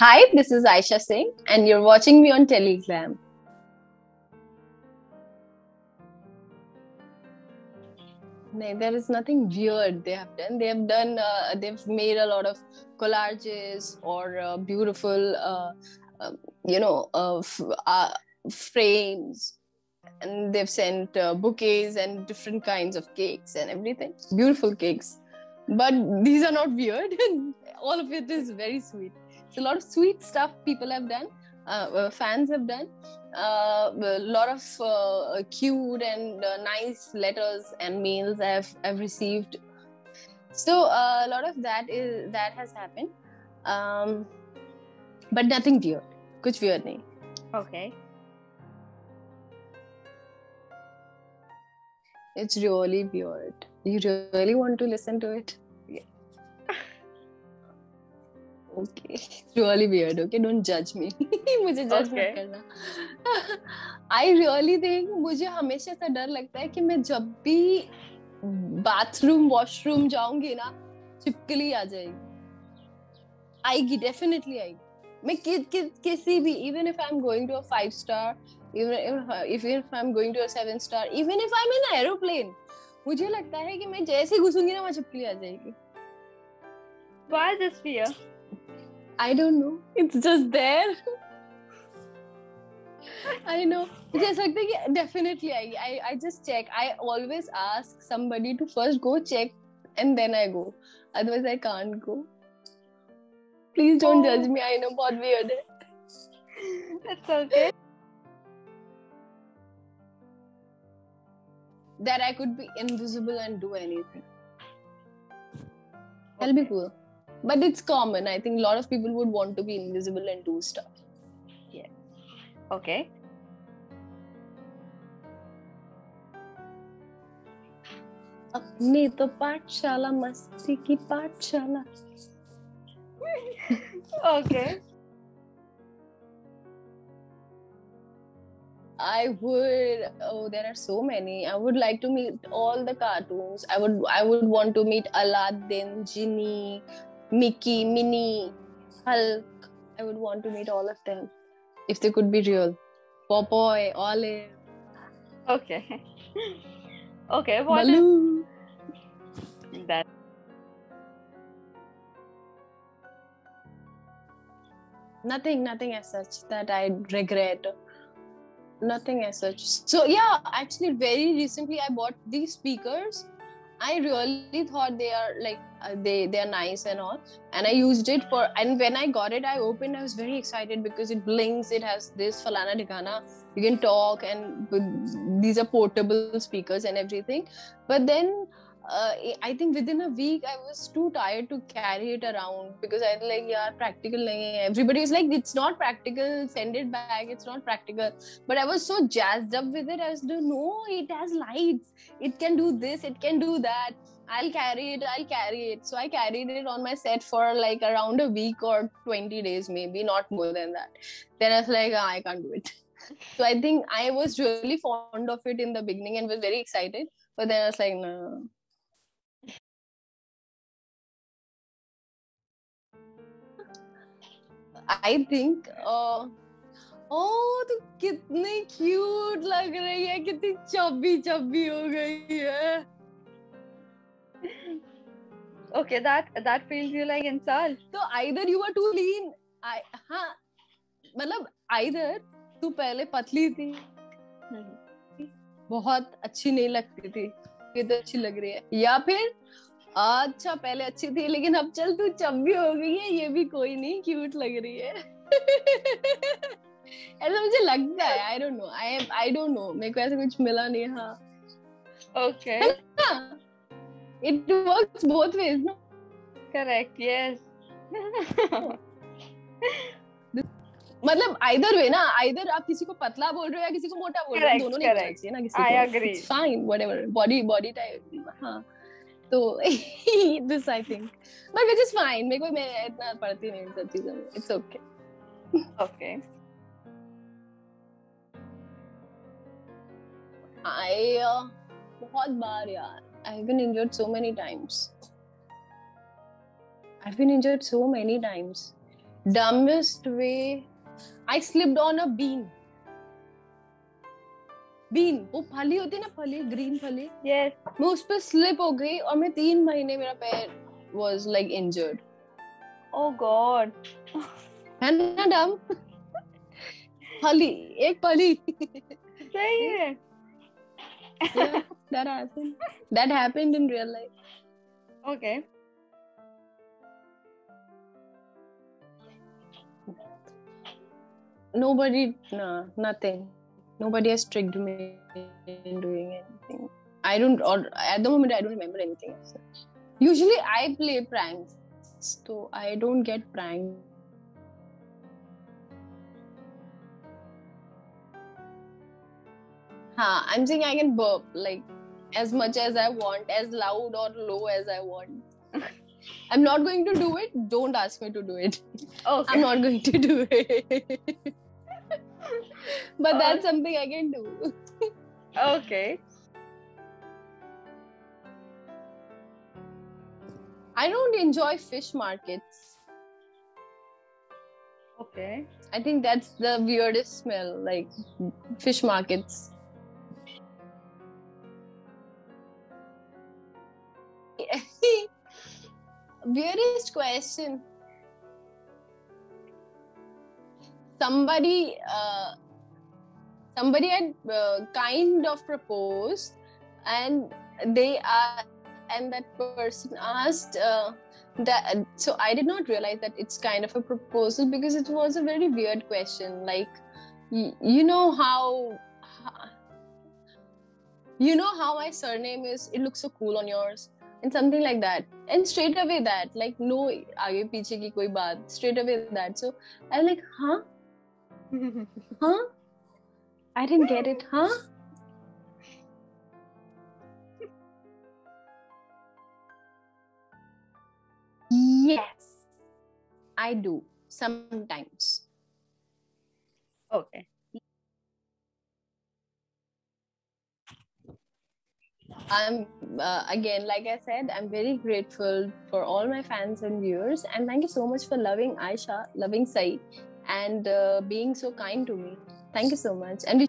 Hi, this is Aisha Singh, and you're watching me on Telegram. No, there is nothing weird they have done. They've made a lot of collages or beautiful, you know, frames, and they've sent bouquets and different kinds of cakes and everything. Beautiful cakes. But these are not weird. All of it is very sweet. So a lot of sweet stuff people have done, fans have done. A lot of cute and nice letters and mails I've received. So a lot of that has happened, but nothing weird. कुछ weird नहीं. Okay. It's really weird. You really want to listen to it? Yeah. Okay. It's really weird. Okay, don't judge me. मुझे judge मत करना. I really think मुझे हमेशा ऐसा डर लगता है कि मैं जब भी बाथरूम वॉशरूम जाऊंगी ना, छिपकली आ जाएगी. आएगी, डेफिनेटली आएगी. मैं किसी भी, even if I'm going to a 5-star, even if I'm going to a 7-star, even if I'm in an aeroplane, मुझे लगता है कि मैं जैसे ही घुसूंगी ना, वहाँ छिपकली आ जाएगी. Why this fear? I don't know. It's just there. I know. मुझे ऐसा लगता है कि definitely आएगी. I just check. I always ask somebody to first go check and then I go. Otherwise I can't go. Please don't judge me. I know बहुत weird है. It's okay. That I could be invisible and do anything. That'll be cool. But it's common. I think a lot of people would want to be invisible and do stuff. Yeah. Okay. अपनी तो पाठशाला मस्ती की पाठशाला. Okay. I would. Oh, there are so many. I would like to meet all the cartoons. I would want to meet Aladdin, Genie, Mickey, Minnie, Hulk. I would want to meet all of them if they could be real. Popeye, Olive. Okay. Okay. What Baloo. is that? Nothing as such that I regret. Nothing as such. So yeah, actually very recently I bought these speakers. I really thought they are like they are nice and all, and I used it for, and when I got it, I opened, I was very excited because it blinks, it has this falana dhikana, you can talk, and these are portable speakers and everything. But then I think within a week I was too tired to carry it around because I was like, yeah, practical nahi hai. Everybody is like, it's not practical, send it back, it's not practical. But I was so jazzed up with it. I was like, no, it has lights, it can do this, it can do that. I'll carry it. So I carried it on my set for like around a week or 20 days, maybe not more than that. Then I was like, I can't do it. So I think I was really fond of it in the beginning and was very excited. But then I was like, no. I think तो कितनी cute लग रही है, कितनी चब्बी हो गई है. Okay, that feels you like insult. So either you were too lean, हाँ, मतलब either तू पहले पतली थी, बहुत अच्छी नहीं लगती थी, ये तो अच्छी लग रही है, या फिर अच्छा पहले अच्छी थी लेकिन अब चल तू चब्बी हो गई है, ये भी कोई नहीं, क्यूट लग रही है. ऐसा मुझे लगता है. आई डोंट नो, मेरे को ऐसा कुछ मिला नहीं. हाँ. Okay. It works both ways, no? Correct. Yes. मतलब either way ना, either आप किसी को पतला बोल रहे हो या किसी को मोटा बोल रहे हो, दोनों नहीं बोलना चाहिए ना किसी को. I agree. It's fine, whatever. Body type. हाँ. तो this I think, but which is fine. मेरे को, मैं इतना पढ़ती नहीं इन सब चीजों में. It's okay. Okay. बहुत बार यार, I've been injured so many times. Dumbest way, I slipped on a bean. Bean, वो फली होती है ना, फली, green फली. Yes. मैं उस पर slip हो गई और मैं 3 महीने मेरा पैर was like injured. Oh God. है ना dumb? फली, एक फली. सही है. Yeah, that happened. That happened in real life. Okay. Nobody, no, nothing. Nobody has tricked me in doing anything. I don't, or at the moment, I don't remember anything as such. Usually, I play pranks, so I don't get pranked. I'm saying I can burp like as much as I want, as loud or low as I want. I'm not going to do it. Don't ask me to do it. Okay. I'm not going to do it. But that's something I can do. Okay. I don't enjoy fish markets. Okay. I think that's the weirdest smell, like fish markets. Weirdest question. Somebody had kind of proposed, and that person asked that. So I did not realize that it's kind of a proposal because it was a very weird question. Like, you know how my surname is? It looks so cool on yours. And something like that, and straight away that, like, no आगे पीछे की कोई बात, straight away that. So I was like, huh? I didn't get it, huh? Yes, I do sometimes. Okay. I'm again, like I said, I'm very grateful for all my fans and viewers, and thank you so much for loving Aisha, loving Sai, and being so kind to me. Thank you so much. And